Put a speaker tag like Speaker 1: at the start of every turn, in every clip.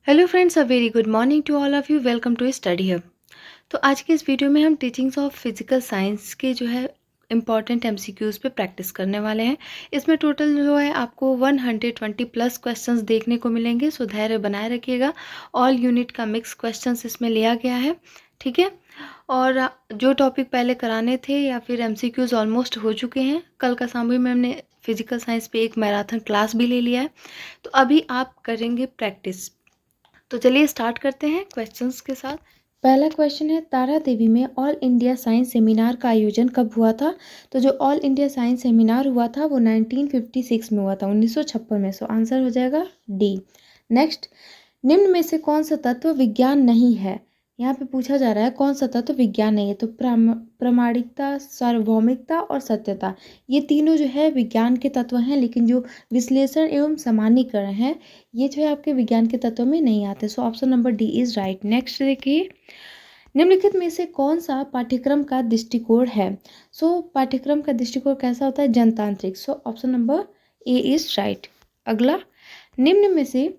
Speaker 1: Hello friends, a very good morning to all of you. Welcome to study hub. तो आज के इस video में हम टीचिंग्स ऑफ फिजिकल साइंस के जो है इंपॉर्टेंट एमसीक्यूज़ पे प्रैक्टिस करने वाले हैं। इसमें टोटल जो है आपको 120 प्लस क्वेश्चंस देखने को मिलेंगे, सो धैर्य बनाए रखिएगा। ऑल यूनिट का मिक्स क्वेश्चंस इसमें लिया गया है, ठीक है। और जो टॉपिक पहले कराने थे या फिर एमसीक्यूज़ ऑलमोस्ट हो चुके हैं। कल का शाम भी मैम ने फिजिकल साइंस पे एक मैराथन क्लास भी ले लिया है, तो अभी आप करेंगे प्रैक्टिस। तो चलिए स्टार्ट करते हैं क्वेश्चंस के साथ। पहला क्वेश्चन है, तारा देवी में ऑल इंडिया साइंस सेमिनार का आयोजन कब हुआ था? तो जो ऑल इंडिया साइंस सेमिनार हुआ था वो 1956 में हुआ था, 1956 में। सो आंसर हो जाएगा डी। नेक्स्ट, निम्न में से कौन सा तत्व विज्ञान नहीं है? यहाँ पे पूछा जा रहा है कौन सा तत्व विज्ञान नहीं है। तो प्रामाणिकता, सार्वभौमिकता और सत्यता, ये तीनों जो है विज्ञान के तत्व हैं, लेकिन जो विश्लेषण एवं सामान्यीकरण है ये जो है आपके विज्ञान के तत्व में नहीं आते। सो option number D is right. Next देखिए, निम्नलिखित में से कौन सा पाठ्यक्रम का दृष्टिकोण है? सो पाठ्यक्रम का दृष्टिकोण कैसा होता है? जनतांत्रिक। सो option number A is right. अगला, निम्न में से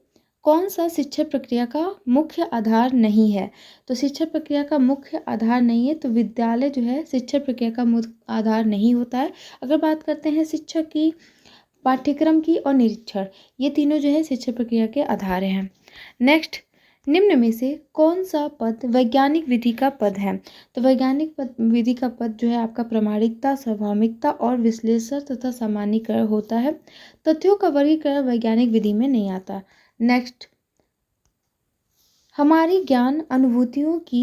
Speaker 1: कौन सा शिक्षा प्रक्रिया का मुख्य आधार नहीं है? तो शिक्षा प्रक्रिया का मुख्य आधार नहीं है, तो विद्यालय जो है शिक्षा प्रक्रिया का मुख्य आधार नहीं होता है। अगर बात करते हैं शिक्षा की, पाठ्यक्रम की और निरीक्षण, ये तीनों जो है शिक्षा प्रक्रिया के आधार हैं। नेक्स्ट, निम्न में से कौन सा पद वैज्ञानिक विधि का पद है? तो वैज्ञानिक विधि का पद जो है आपका प्रामाणिकता, स्वाभाविकता और विश्लेषण तथा सामान्यीकरण होता है। तथ्यों का वर्गीकरण वैज्ञानिक विधि में नहीं आता। नेक्स्ट, हमारी ज्ञान अनुभूतियों की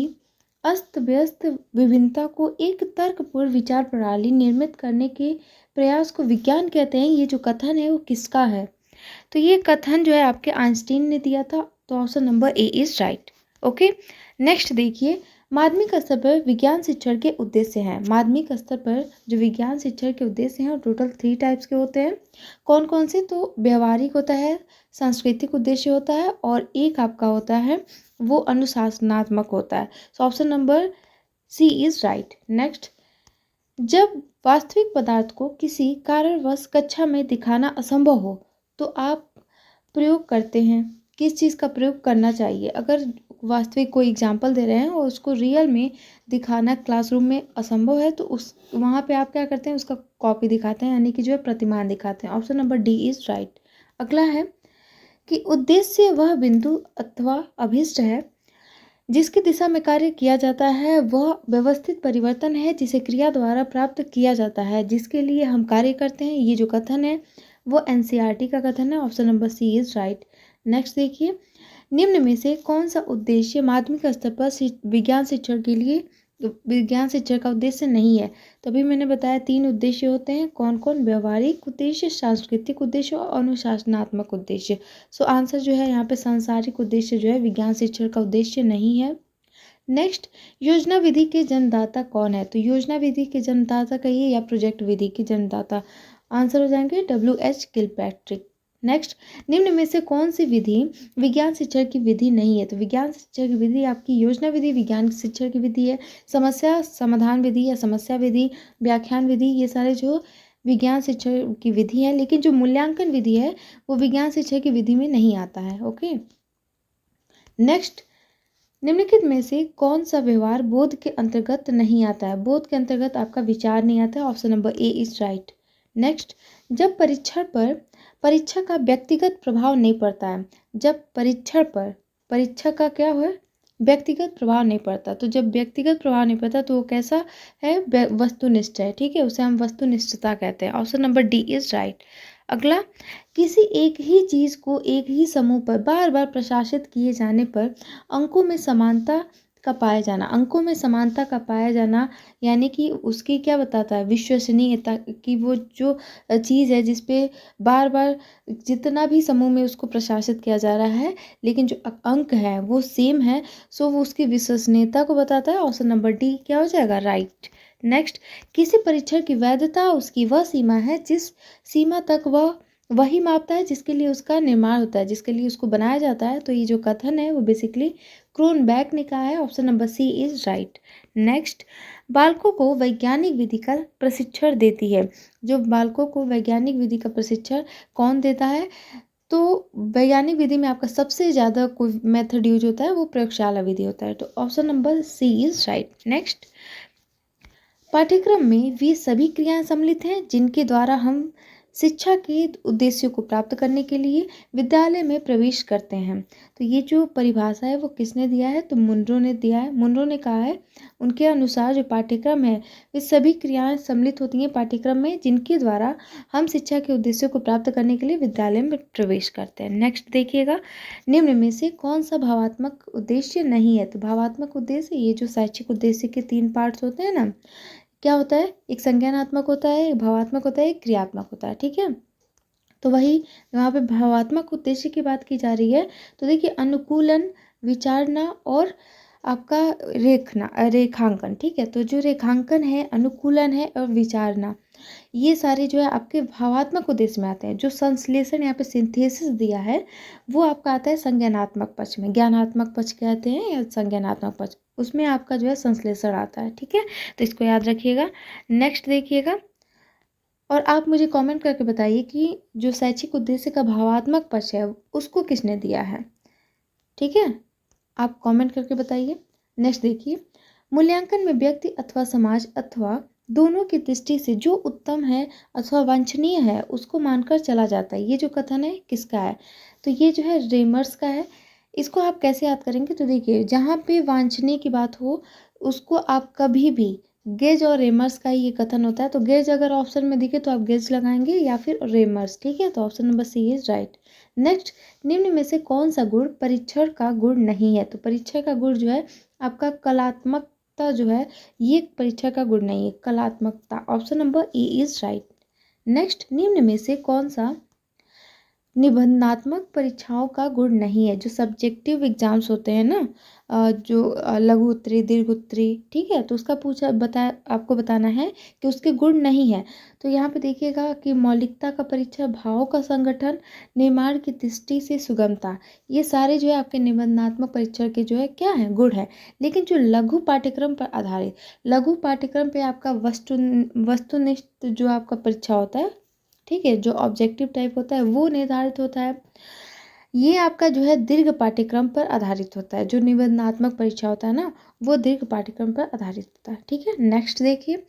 Speaker 1: अस्त व्यस्त विभिन्नता को एक तर्कपूर्ण विचार प्रणाली निर्मित करने के प्रयास को विज्ञान कहते हैं। ये जो कथन है वो किसका है? तो ये कथन जो है आपके आइंस्टीन ने दिया था। तो option number A is right. Okay, next देखिए, माध्यमिक स्तर पर विज्ञान शिक्षण के उद्देश्य हैं। माध्यमिक स्तर पर जो विज्ञान शिक्षण के उद्देश्य हैं वो टोटल 3 टाइप्स के होते हैं। कौन कौन से? तो व्यवहारिक होता है, सांस्कृतिक उद्देश्य होता है और एक आपका होता है वो अनुशासनात्मक होता है। So option number C is right. Next, जब वास्तविक पदार्थ को किसी कारणवश कक्षा में दिखाना असंभव हो तो आप प्रयोग करते हैं। किस चीज़ का प्रयोग करना चाहिए? अगर वास्तविक कोई एग्जाम्पल दे रहे हैं और उसको रियल में दिखाना क्लासरूम में असंभव है तो उस वहाँ पे आप क्या करते हैं? उसका कॉपी दिखाते हैं, यानी कि जो है प्रतिमान दिखाते हैं। Option number D is right. अगला है कि उद्देश्य वह बिंदु अथवा अभिष्ट है जिसकी दिशा में कार्य किया जाता है, वह व्यवस्थित परिवर्तन है जिसे क्रिया द्वारा प्राप्त किया जाता है, जिसके लिए हम कार्य करते हैं। ये जो कथन है वो एनसीईआरटी का कथन है। Option number C is right. Next देखिए, निम्न में से कौन सा उद्देश्य माध्यमिक स्तर पर विज्ञान शिक्षण के लिए विज्ञान शिक्षण का उद्देश्य नहीं है? तो अभी मैंने बताया 3 उद्देश्य होते हैं। कौन कौन? व्यवहारिक उद्देश्य, सांस्कृतिक उद्देश्य और अनुशासनात्मक उद्देश्य। सो आंसर जो है यहाँ पे सांसारिक उद्देश्य जो है विज्ञान शिक्षण का उद्देश्य नहीं है। नेक्स्ट, योजना विधि के जन्मदाता कौन है? तो योजना विधि के जन्मदाता कहिए या प्रोजेक्ट विधि के जन्मदाता, आंसर हो जाएंगे W.H. किलपैट्रिक। नेक्स्ट, निम्न में से कौन सी विधि विज्ञान शिक्षण की विधि नहीं है? तो विज्ञान शिक्षण की विधि आपकी योजना विधि विज्ञान शिक्षण की विधि है। समस्या समाधान विधि या समस्या विधि, व्याख्यान विधि, ये सारे जो विज्ञान शिक्षण की विधि है, लेकिन जो मूल्यांकन विधि है वो विज्ञान शिक्षण की विधि में नहीं आता है। ओके, नेक्स्ट, निम्नलिखित में से कौन सा व्यवहार बोध के अंतर्गत नहीं आता है? बोध के अंतर्गत आपका विचार नहीं आता है। Option number A is right. Next, जब परीक्षण पर परीक्षा का व्यक्तिगत प्रभाव नहीं पड़ता है। जब परीक्षण पर परीक्षा का क्या हुआ? व्यक्तिगत प्रभाव नहीं पड़ता। तो जब व्यक्तिगत प्रभाव नहीं पड़ता तो वो कैसा है? वस्तुनिष्ठ है, ठीक है, उसे हम वस्तुनिष्ठता कहते हैं। Option number D is right. अगला, किसी एक ही चीज़ को एक ही समूह पर बार बार प्रशासित किए जाने पर अंकों में समानता का पाया जाना। अंकों में समानता का पाया जाना यानी कि उसकी क्या बताता है? विश्वसनीयता की वो जो चीज़ है जिस पे बार बार जितना भी समूह में उसको प्रशासित किया जा रहा है लेकिन जो अंक है वो सेम है, सो वो उसकी विश्वसनीयता को बताता है। ऑप्शन नंबर डी क्या हो जाएगा? राइट। नेक्स्ट, किसी परीक्षण की वैधता उसकी वह सीमा है जिस सीमा तक वह वही मापता है जिसके लिए उसका निर्माण होता है, जिसके लिए उसको बनाया जाता है। तो ये जो कथन है वो बेसिकली क्रोनबेक ने कहा है। Option number C is right. Next, बालकों को वैज्ञानिक विधि का प्रशिक्षण देती है। जो बालकों को वैज्ञानिक विधि का प्रशिक्षण कौन देता है? तो वैज्ञानिक विधि में आपका सबसे ज़्यादा कोई मेथड यूज होता है वो प्रयोगशाला विधि होता है। तो option number C is right. Next, पाठ्यक्रम में वे सभी क्रियाएं सम्मिलित हैं जिनके द्वारा हम शिक्षा के उद्देश्यों को प्राप्त करने के लिए विद्यालय में प्रवेश करते हैं। तो ये जो परिभाषा है वो किसने दिया है? तो मुनरो ने दिया है। मुनरो ने कहा है उनके अनुसार जो पाठ्यक्रम है वे सभी क्रियाएं सम्मिलित होती हैं पाठ्यक्रम में जिनके द्वारा हम शिक्षा के उद्देश्यों को प्राप्त करने के लिए विद्यालय में प्रवेश करते हैं। नेक्स्ट देखिएगा, निम्न में से कौन सा भावात्मक उद्देश्य नहीं है? तो भावात्मक उद्देश्य, ये जो शैक्षिक उद्देश्य के 3 पार्ट्स होते हैं ना, क्या होता है? एक संज्ञानात्मक होता है, एक भावात्मक होता है, एक क्रियात्मक होता है। ठीक है, तो वही वहाँ पे भावात्मक उद्देश्य की बात की जा रही है। तो देखिए, अनुकूलन, विचारना और आपका रेखांकन। ठीक है, तो जो रेखांकन है, अनुकूलन है और विचारना, ये सारे जो है आपके भावात्मक उद्देश्य में आते हैं। जो संश्लेषण यहाँ पे सिंथेसिस दिया है वो आपका आता है संज्ञानात्मक पक्ष में। ज्ञानात्मक पक्ष कहते हैं या संज्ञानात्मक पक्ष, उसमें आपका जो है संश्लेषण आता है। ठीक है, तो इसको याद रखिएगा। नेक्स्ट देखिएगा, और आप मुझे कमेंट करके बताइए कि जो शैक्षिक उद्देश्य का भावात्मक पक्ष है उसको किसने दिया है। ठीक है, आप कमेंट करके बताइए। नेक्स्ट देखिए, मूल्यांकन में व्यक्ति अथवा समाज अथवा दोनों की दृष्टि से जो उत्तम है अथवा वांछनीय है उसको मानकर चला जाता है। ये जो कथन है किसका है? तो ये जो है रेमर्स का है। इसको आप कैसे याद करेंगे? तो देखिए, जहाँ पे वांछनीय की बात हो उसको आप कभी भी गेज और रेमर्स का ही ये कथन होता है। तो गेज अगर ऑप्शन में दिखे तो आप गेज लगाएंगे या फिर रेमर्स। ठीक है, तो option number C is right. Next, निम्न में से कौन सा गुण परीक्षण का गुण नहीं है? तो परीक्षण का गुण जो है आपका कलात्मकता जो है, ये परीक्षा का गुण नहीं है, कलात्मकता। Option number A is right. Next, निम्न में से कौन सा निबंधात्मक परीक्षाओं का गुण नहीं है? जो सब्जेक्टिव एग्जाम्स होते हैं ना, जो लघु उत्तरी, दीर्घ उत्तरी, ठीक है, तो उसका आपको बताना है कि उसके गुण नहीं है। तो यहाँ पे देखिएगा कि मौलिकता का परीक्षण, भावों का संगठन, निर्माण की दृष्टि से सुगमता, ये सारे जो है आपके निबंधात्मक परीक्षण के जो है क्या है? गुण है। लेकिन जो लघु पाठ्यक्रम पर आधारित, लघु पाठ्यक्रम पे आपका वस्तुनिष्ठ जो आपका परीक्षा होता है, ठीक है, जो ऑब्जेक्टिव टाइप होता है वो निर्धारित होता है। ये आपका जो है दीर्घ पाठ्यक्रम पर आधारित होता है। जो निबंधात्मक परीक्षा होता है ना, वो दीर्घ पाठ्यक्रम पर आधारित होता है। ठीक है, नेक्स्ट देखिए,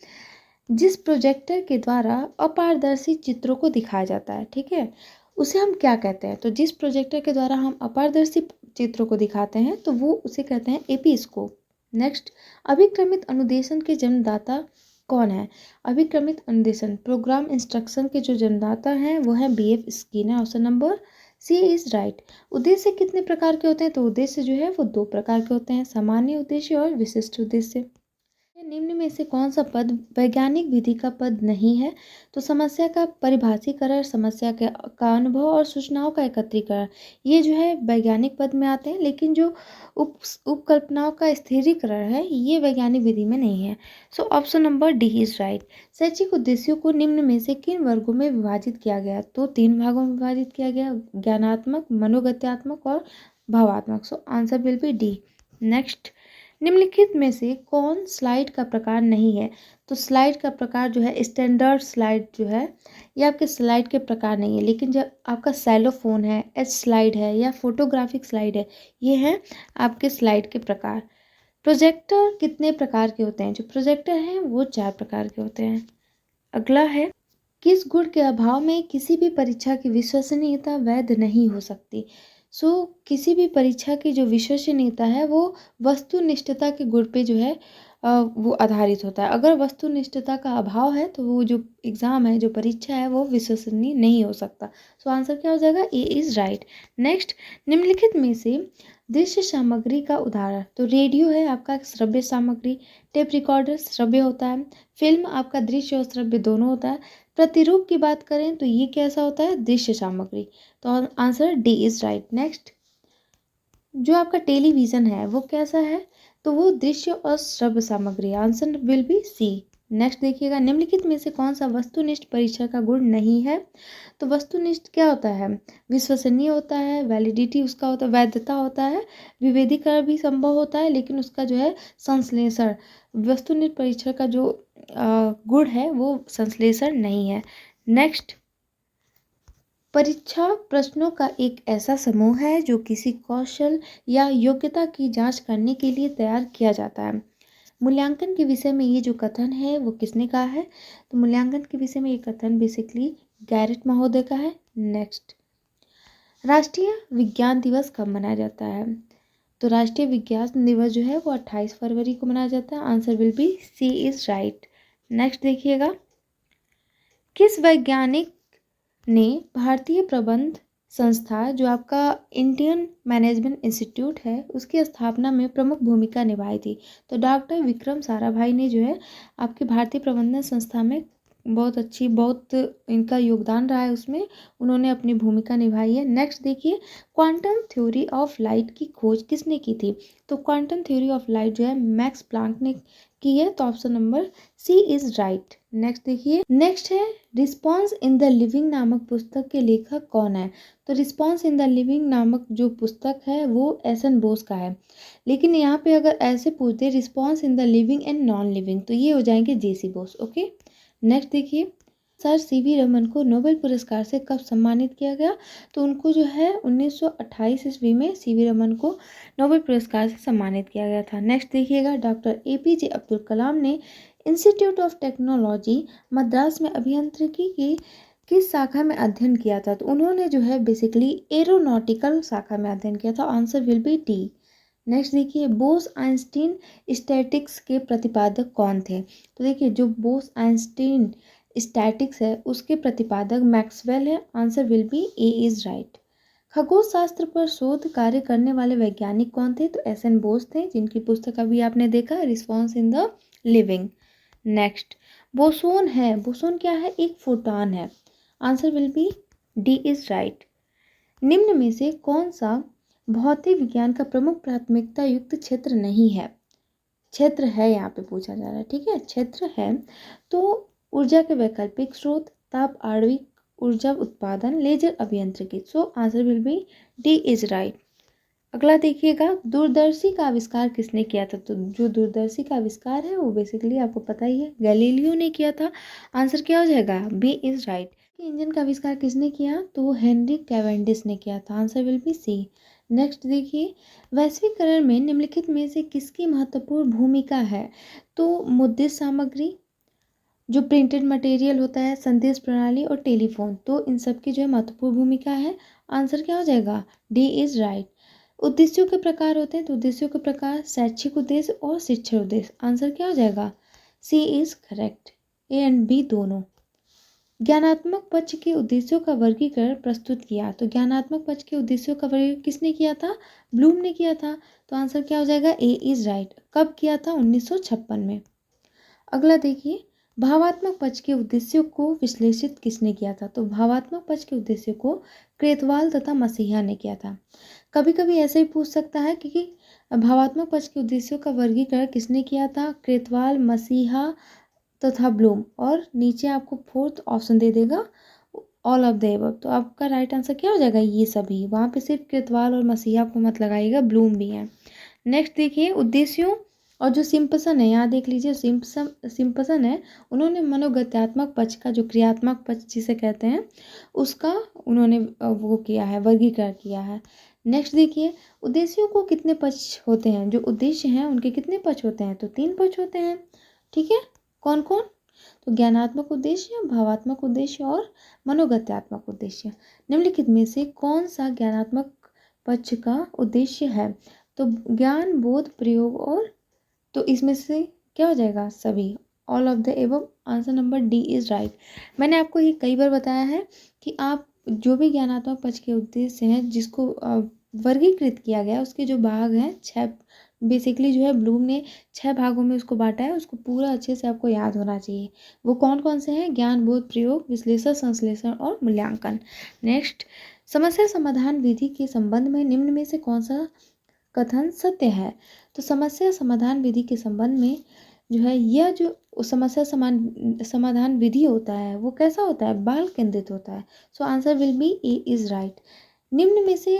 Speaker 1: जिस प्रोजेक्टर के द्वारा अपारदर्शी चित्रों को दिखाया जाता है, ठीक है, उसे हम क्या कहते हैं? तो जिस प्रोजेक्टर के द्वारा हम अपारदर्शी चित्रों को दिखाते हैं तो वो उसे कहते हैं एपीस्कोप। नेक्स्ट, अभिक्रमित अनुदेशन के जन्मदाता कौन है? अभिक्रमित अनुदेशन, प्रोग्राम इंस्ट्रक्शन के जो जन्मदाता हैं वो है B F Skinner. Option number C is right. उद्देश्य कितने प्रकार के होते हैं? तो उद्देश्य जो है वो 2 प्रकार के होते हैं, सामान्य उद्देश्य और विशिष्ट उद्देश्य। निम्न में से कौन सा पद वैज्ञानिक विधि का पद नहीं है? तो समस्या का परिभाषीकरण, समस्या का अनुभव और सूचनाओं का एकत्रीकरण, ये जो है वैज्ञानिक पद में आते हैं। लेकिन जो उपकल्पनाओं का स्थिरीकरण है ये वैज्ञानिक विधि में नहीं है। So option number D is right. शैक्षिक उद्देश्यों को निम्न में से किन वर्गों में विभाजित किया गया? तो 3 भागों में विभाजित किया गया, ज्ञानात्मक, मनोगत्यात्मक और भावात्मक। So answer will B D. Next, निम्नलिखित में से कौन स्लाइड का प्रकार नहीं है? तो स्लाइड का प्रकार जो है स्टैंडर्ड स्लाइड जो है ये आपके स्लाइड के प्रकार नहीं है। लेकिन जब आपका सेलोफोन है, एच स्लाइड है या फोटोग्राफिक स्लाइड है, ये है आपके स्लाइड के प्रकार। प्रोजेक्टर कितने प्रकार के होते हैं? जो प्रोजेक्टर हैं वो 4 प्रकार के होते हैं। अगला है, किस गुण के अभाव में किसी भी परीक्षा की विश्वसनीयता वैध नहीं हो सकती? किसी भी परीक्षा की जो विश्वसनीयता है वो वस्तुनिष्ठता के गुण पे जो है वो आधारित होता है। अगर वस्तुनिष्ठता का अभाव है तो वो जो एग्ज़ाम है, जो परीक्षा है, वो विश्वसनीय नहीं हो सकता। आंसर क्या हो जाएगा? A is right. नेक्स्ट, निम्नलिखित में से दृश्य सामग्री का उदाहरण, तो रेडियो है आपका श्रव्य सामग्री, टेप रिकॉर्डर श्रव्य होता है, फिल्म आपका दृश्य और श्रव्य दोनों होता है। प्रतिरूप की बात करें तो ये कैसा होता है? दृश्य सामग्री। तो answer D is right. Next, जो आपका टेलीविज़न है वो कैसा है? तो वो दृश्य और श्रव्य सामग्री। Answer will be C. Next देखिएगा, निम्नलिखित में से कौन सा वस्तुनिष्ठ परीक्षा का गुण नहीं है? तो वस्तुनिष्ठ क्या होता है? विश्वसनीय होता है, वैलिडिटी उसका होता है, वैधता होता है, विभेदीकरण भी संभव होता है, लेकिन उसका जो है संश्लेषण, वस्तुनिष्ठ परीक्षा का जो गुण है वो संश्लेषण नहीं है। नेक्स्ट, परीक्षा प्रश्नों का एक ऐसा समूह है जो किसी कौशल या योग्यता की जांच करने के लिए तैयार किया जाता है। मूल्यांकन के विषय में ये जो कथन है वो किसने कहा है? तो मूल्यांकन के विषय में ये कथन बेसिकली गैरेट महोदय का है। नेक्स्ट, राष्ट्रीय विज्ञान दिवस कब मनाया जाता है? तो राष्ट्रीय विज्ञान दिवस जो है वो 28 फरवरी को मनाया जाता है। Answer will be C is right. Next देखिएगा, किस वैज्ञानिक ने भारतीय प्रबंध संस्था जो आपका इंडियन मैनेजमेंट इंस्टीट्यूट है उसकी स्थापना में प्रमुख भूमिका निभाई थी? तो डॉक्टर विक्रम साराभाई ने जो है आपके भारतीय प्रबंधन संस्था में बहुत इनका योगदान रहा है, उसमें उन्होंने अपनी भूमिका निभाई है। नेक्स्ट देखिए, क्वांटम थ्योरी ऑफ लाइट की खोज किसने की थी? तो क्वांटम थ्योरी ऑफ लाइट जो है मैक्स प्लांक ने की है। तो option number C is right. Next देखिए, नेक्स्ट है रिस्पॉन्स इन द लिविंग नामक पुस्तक के लेखक कौन है? तो रिस्पॉन्स इन द लिविंग नामक जो पुस्तक है वो एस.एन. बोस का है। लेकिन यहाँ पे अगर ऐसे पूछ दे response in the living and non living तो ये हो जाएंगे जे.सी. बोस। ओके, नेक्स्ट देखिए, सर सी.वी. रमन को नोबेल पुरस्कार से कब सम्मानित किया गया? तो उनको जो है 1928 ईस्वी में सी.वी. रमन को नोबेल पुरस्कार से सम्मानित किया गया था। नेक्स्ट देखिएगा, डॉक्टर ए.पी.जे. अब्दुल कलाम ने इंस्टीट्यूट ऑफ टेक्नोलॉजी मद्रास में अभियांत्रिकी की किस शाखा में अध्ययन किया था? तो उन्होंने जो है बेसिकली एरोनॉटिकल शाखा में अध्ययन किया था। Answer will B D. Next देखिए, बोस आइंस्टीन स्टैटिक्स के प्रतिपादक कौन थे? तो देखिए, जो बोस आइंस्टीन स्टैटिक्स है उसके प्रतिपादक मैक्सवेल है। Answer will B A is right. खगोल शास्त्र पर शोध कार्य करने वाले वैज्ञानिक कौन थे? तो एस.एन. बोस थे, जिनकी पुस्तक अभी आपने देखा, response in the living. Next, boson है, बोसोन क्या है? एक फोटॉन है। Answer will B D is right. निम्न में से कौन सा भौतिक विज्ञान का प्रमुख प्राथमिकता युक्त क्षेत्र नहीं है? क्षेत्र है यहाँ पे पूछा जा रहा है, ठीक है, क्षेत्र है। तो ऊर्जा के वैकल्पिक स्रोत, ताप आणविक ऊर्जा उत्पादन, लेजर अभियांत्रिकी। So answer will B D is right. अगला देखिएगा, दूरदर्शी का आविष्कार किसने किया था? तो जो दूरदर्शी का आविष्कार है वो बेसिकली आपको पता ही है, गैलीलियो ने किया था। आंसर क्या हो जाएगा? B is right. इंजन का आविष्कार किसने किया? तो हेनरी कैवेंडिश ने किया था। Answer will be C. Next देखिए, वैश्वीकरण में निम्नलिखित में से किसकी महत्वपूर्ण भूमिका है? तो मुद्रित सामग्री, जो प्रिंटेड मटेरियल होता है, संदेश प्रणाली और टेलीफोन, तो इन सब की जो है महत्वपूर्ण भूमिका है। आंसर क्या हो जाएगा? D is right. उद्देश्यों के प्रकार होते हैं, तो उद्देश्यों के प्रकार शैक्षिक उद्देश्य और शिक्षण उद्देश्य। आंसर क्या हो जाएगा? C is correct. A and B दोनों। ज्ञानात्मक पक्ष के उद्देश्यों का वर्गीकरण प्रस्तुत किया। तो ज्ञानात्मक पक्ष के उद्देश्यों का वर्गीकरण किसने किया था? ब्लूम ने किया था। तो आंसर क्या हो जाएगा? ए इज राइट। कब किया था? 1956 में। अगला देखिए, भावात्मक पक्ष के उद्देश्यों को विश्लेषित किसने किया था? तो भावात्मक पक्ष के उद्देश्यों को क्रेतवाल तथा मसीहा ने किया था। कभी कभी ऐसे ही पूछ सकता है कि भावात्मक पक्ष के उद्देश्यों का वर्गीकरण किसने किया था? क्रेतवाल, मसीहा तथा ब्लूम, और नीचे आपको फोर्थ ऑप्शन दे देगा ऑल ऑफ द एबव। तो आपका राइट आंसर क्या हो जाएगा? ये सभी। वहाँ पे सिर्फ कृतवाल और मसीहा को मत लगाइएगा, ब्लूम भी है। नेक्स्ट देखिए, उद्देश्यों और जो सिम्पसन है, यहाँ देख लीजिए, सिम्पसन है, उन्होंने मनोगत्यात्मक पक्ष का जो क्रियात्मक पक्ष जिसे कहते हैं उसका उन्होंने वो किया है, वर्गीकरण किया है। नेक्स्ट देखिए, उद्देश्यों को कितने पक्ष होते हैं? जो उद्देश्य हैं उनके कितने पक्ष होते हैं? तो 3 पक्ष होते हैं, ठीक है। कौन कौन? तो ज्ञानात्मक उद्देश्य, भावात्मक उद्देश्य और मनोगत्यात्मक उद्देश्य। निम्नलिखित में से कौन सा ज्ञानात्मक पक्ष का उद्देश्य है? तो ज्ञान, बोध, प्रयोग और, तो इसमें से क्या हो जाएगा? सभी, all of the above. Answer number D is right. मैंने आपको ये कई बार बताया है कि आप जो भी ज्ञानात्मक पक्ष के उद्देश्य हैं जिसको वर्गीकृत किया गया उसके जो भाग हैं 6, बेसिकली जो है ब्लूम ने 6 भागों में उसको बांटा है, उसको पूरा अच्छे से आपको याद होना चाहिए। वो कौन कौन से हैं? ज्ञान, बोध, प्रयोग, विश्लेषण, संश्लेषण और मूल्यांकन। नेक्स्ट, समस्या समाधान विधि के संबंध में निम्न में से कौन सा कथन सत्य है? तो समस्या समाधान विधि के संबंध में जो है यह जो समस्या समाधान विधि होता है वो कैसा होता है? बाल केंद्रित होता है। So answer will B A is right. निम्न में से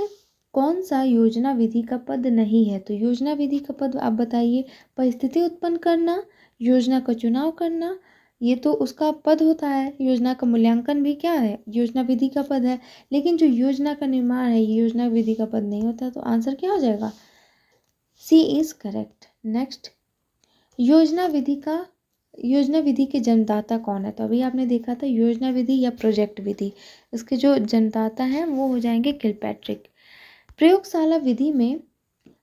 Speaker 1: कौन सा योजना विधि का पद नहीं है? तो योजना विधि का पद आप बताइए। परिस्थिति उत्पन्न करना, योजना का चुनाव करना, ये तो उसका पद होता है। योजना का मूल्यांकन भी क्या है, योजना विधि का पद है। लेकिन जो योजना का निर्माण है ये योजना विधि का पद नहीं होता, तो आंसर क्या हो जाएगा, सी इज करेक्ट। नेक्स्ट, योजना विधि का योजना विधि के जन्मदाता कौन है, तो अभी आपने देखा था योजना विधि या प्रोजेक्ट विधि, इसके जो जन्मदाता हैं वो हो जाएंगे किलपैट्रिक। प्रयोगशाला विधि में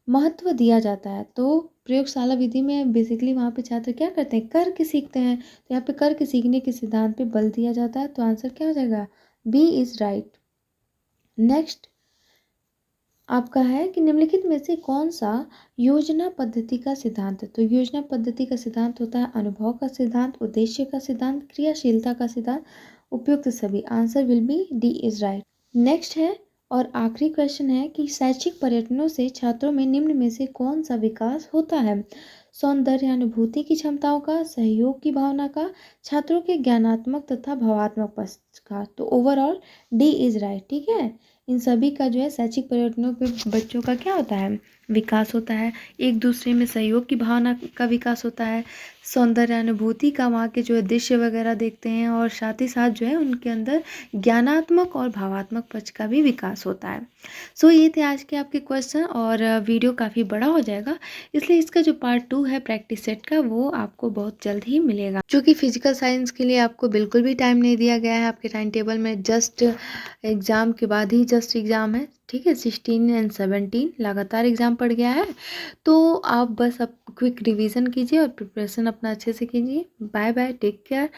Speaker 1: महत्व दिया जाता है, तो प्रयोगशाला विधि में बेसिकली वहाँ पे छात्र क्या करते हैं, करके सीखते हैं, तो यहाँ पे करके सीखने के सिद्धांत पे बल दिया जाता है, तो आंसर क्या हो जाएगा, बी इज राइट। नेक्स्ट आपका है कि निम्नलिखित में से कौन सा योजना पद्धति का सिद्धांत है, तो योजना पद्धति का सिद्धांत होता है अनुभव का सिद्धांत, उद्देश्य का सिद्धांत, क्रियाशीलता का सिद्धांत, उपयुक्त सभी। Answer will B D is right. Next है और आखिरी क्वेश्चन है कि शैक्षिक पर्यटनों से छात्रों में निम्न में से कौन सा विकास होता है, सौंदर्य अनुभूति की क्षमताओं का, सहयोग की भावना का, छात्रों के ज्ञानात्मक तथा भावात्मक पक्ष का। तो ओवरऑल डी इज राइट। ठीक है, इन सभी का जो है शैक्षिक परिवर्तनों पे बच्चों का क्या होता है, विकास होता है। एक दूसरे में सहयोग की भावना का विकास होता है, सौंदर्य अनुभूति का वहाँ के जो है दृश्य वगैरह देखते हैं, और साथ ही साथ जो है उनके अंदर ज्ञानात्मक और भावात्मक पक्ष का भी विकास होता है। सो ये थे आज के आपके क्वेश्चन, और वीडियो काफ़ी बड़ा हो जाएगा, इसलिए इसका जो पार्ट 2 है प्रैक्टिस सेट का वो आपको बहुत जल्द ही मिलेगा। जो कि फिजिकल साइंस के लिए आपको बिल्कुल भी टाइम नहीं दिया गया है आपके टाइम टेबल में, जस्ट एग्ज़ाम के बाद ही जस्ट एग्ज़ाम है। ठीक है, 16 एंड 17 लगातार एग्ज़ाम पड़ गया है, तो आप बस अब क्विक रिवीजन कीजिए और प्रिपरेशन अपना अच्छे से कीजिए। Bye bye, take care,